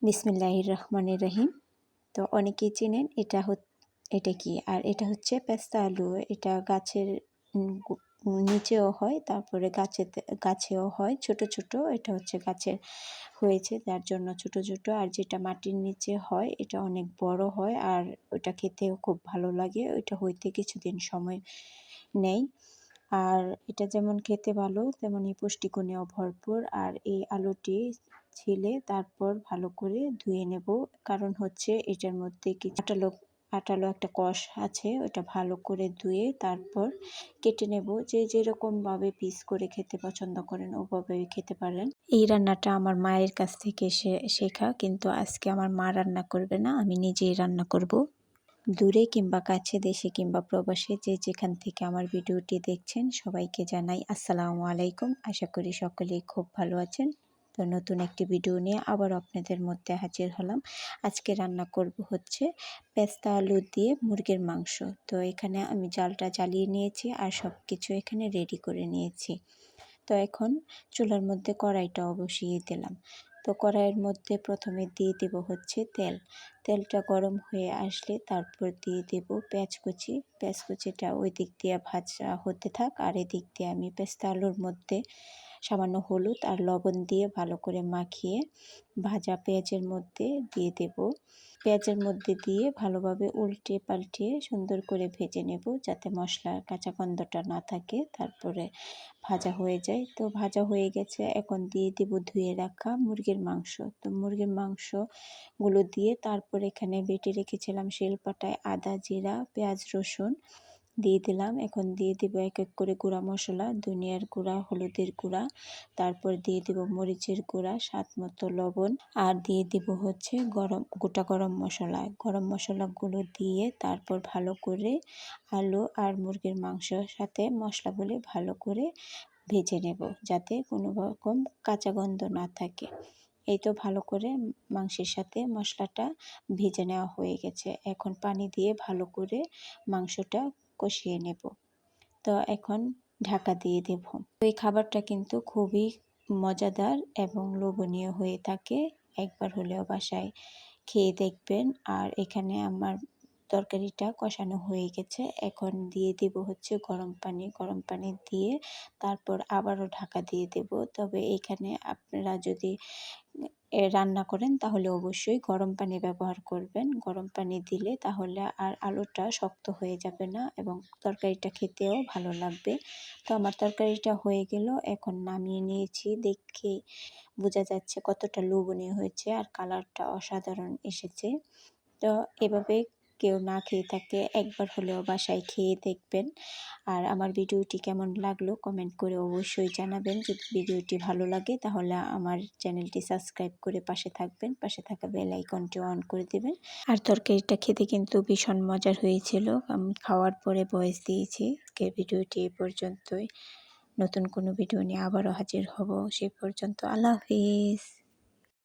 বিসমিল্লাহির রহমানির রহিম। তো অনেকেই চেনেন এটা কি, আর এটা হচ্ছে পেস্তা আলু। এটা গাছের নিচেও হয়, তারপরে গাছেও হয় ছোট ছোট। এটা হচ্ছে গাছের হয়েছে যার জন্য ছোট ছোট, আর যেটা মাটির নিচে হয় এটা অনেক বড় হয়, আর ওটা খেতেও খুব ভালো লাগে। ওইটা হইতে কিছুদিন সময় নেই। আর এটা যেমন খেতে ভালো তেমনই পুষ্টিগুণেও ভরপুর। আর এই আলুটি ছিলে তারপর ভালো করে ধুয়ে নেব, কারণ হচ্ছে এটার মধ্যে কিছু আটালো একটা কষ আছে। ওটা ভালো করে ধুয়ে তারপর কেটে নেব। যে যেরকমভাবে পিস করে খেতে পছন্দ করেন ওভাবেই খেতে পারেন। এই রান্নাটা আমার মায়ের কাছ থেকে শেখা, কিন্তু আজকে আমার মা রান্না করবে না, আমি নিজেই রান্না করব। দূরে কিংবা কাছে, দেশে কিংবা প্রবাসে, যে যেখান থেকে আমার ভিডিওটি দেখছেন সবাইকে জানাই আসসালামু আলাইকুম। আশা করি সকলেই খুব ভালো আছেন। তো নতুন একটি ভিডিও নিয়ে আবার আপনাদের মধ্যে হাজির হলাম। আজকে রান্না করব হচ্ছে পেস্তা আলু দিয়ে মুরগির মাংস। তো এখানে আমি জালটা জ্বালিয়ে নিয়েছি আর সব কিছু এখানে রেডি করে নিয়েছি। তো এখন চুলার মধ্যে কড়াইটাও বসিয়ে দিলাম। তো কড়াইয়ের মধ্যে প্রথমে দিয়ে দেব হচ্ছে তেলটা গরম হয়ে আসলে তারপর দিয়ে দেব পেঁয়াজ কুচিটা ওই দিক দিয়ে ভাজা হতে থাক, আর এদিক দিয়ে আমি পেস্তা আলুর মধ্যে সামান্য হলুদ আর লবণ দিয়ে ভালো করে মাখিয়ে ভাজা পেঁয়াজের মধ্যে দিয়ে দেব। পেঁয়াজের মধ্যে দিয়ে ভালোভাবে উল্টে পাল্টে সুন্দর করে ভেজে নেব, যাতে মশলার কাঁচা গন্ধটা না থাকে, তারপরে ভাজা হয়ে যায়। তো ভাজা হয়ে গেছে, এখন দিয়ে দেব ধুয়ে রাখা মুরগির মাংস। তো মুরগির মাংসগুলো দিয়ে তারপর এখানে বেটে রেখেছিলাম শিলপাটায় আদা, জিরা, পেঁয়াজ, রসুন দিয়ে দিলাম। এখন দিয়ে দেব এক এক করে গুঁড়া মশলা, ধনিয়ার গুঁড়া, হলুদের গুঁড়া, তারপর দিয়ে দেব মরিচের গুঁড়া, স্বাদ মতো লবণ, আর দিয়ে দেব হচ্ছে গোটা গরম মশলাগুলো দিয়ে তারপর ভালো করে আলু আর মুরগির মাংসর সাথে মশলাগুলি ভালো করে ভেজে নেব, যাতে কোনো রকম কাঁচা গন্ধ না থাকে। এই তো ভালো করে মাংসের সাথে মশলাটা ভেজে নেওয়া হয়ে গেছে। এখন পানি দিয়ে ভালো করে মাংসটা কষিয়ে নেব। তো এখন ঢাকা দিয়ে দেব। এই খাবারটা কিন্তু খুবই মজাদার এবং লোভনীয় হয়ে থাকে। একবার হলেও বাসায় খেয়ে দেখবেন। আর এখানে আমার তরকারিটা কষানো হয়ে গেছে। এখন দিয়ে দেব হচ্ছে গরম পানি দিয়ে তারপর আবারও ঢাকা দিয়ে দেব। তবে এখানে আপনারা যদি রান্না করেন তাহলে অবশ্যই গরম পানি ব্যবহার করবেন। গরম পানি দিলে তাহলে আর আলুটা শক্ত হয়ে যাবে না এবং তরকারিটা খেতেও ভালো লাগবে। তো আমার তরকারিটা হয়ে গেল, এখন নামিয়ে নিয়েছি। দেখে বোঝা যাচ্ছে কতটা লোভনীয় হয়েছে, আর কালারটা অসাধারণ এসেছে। তো এভাবে কেউ না খেয়ে থাকে একবার হলেও বাসায় খেয়ে দেখবেন। আর আমার ভিডিওটি কেমন লাগলো কমেন্ট করে অবশ্যই জানাবেন। যদি ভিডিওটি ভালো লাগে তাহলে আমার চ্যানেলটি সাবস্ক্রাইব করে পাশে থাকবেন, পাশে থাকা বেল আইকনটি অন করে দেবেন। আর তরকারিটা খেতে কিন্তু ভীষণ মজার হয়েছিল। আমি খাওয়ার পরে ভয়েস দিয়েছি। আজকের ভিডিওটি এই পর্যন্তই। নতুন কোনো ভিডিও নিয়ে আবারও হাজির হব। সেই পর্যন্ত আল্লাহ হাফিজ।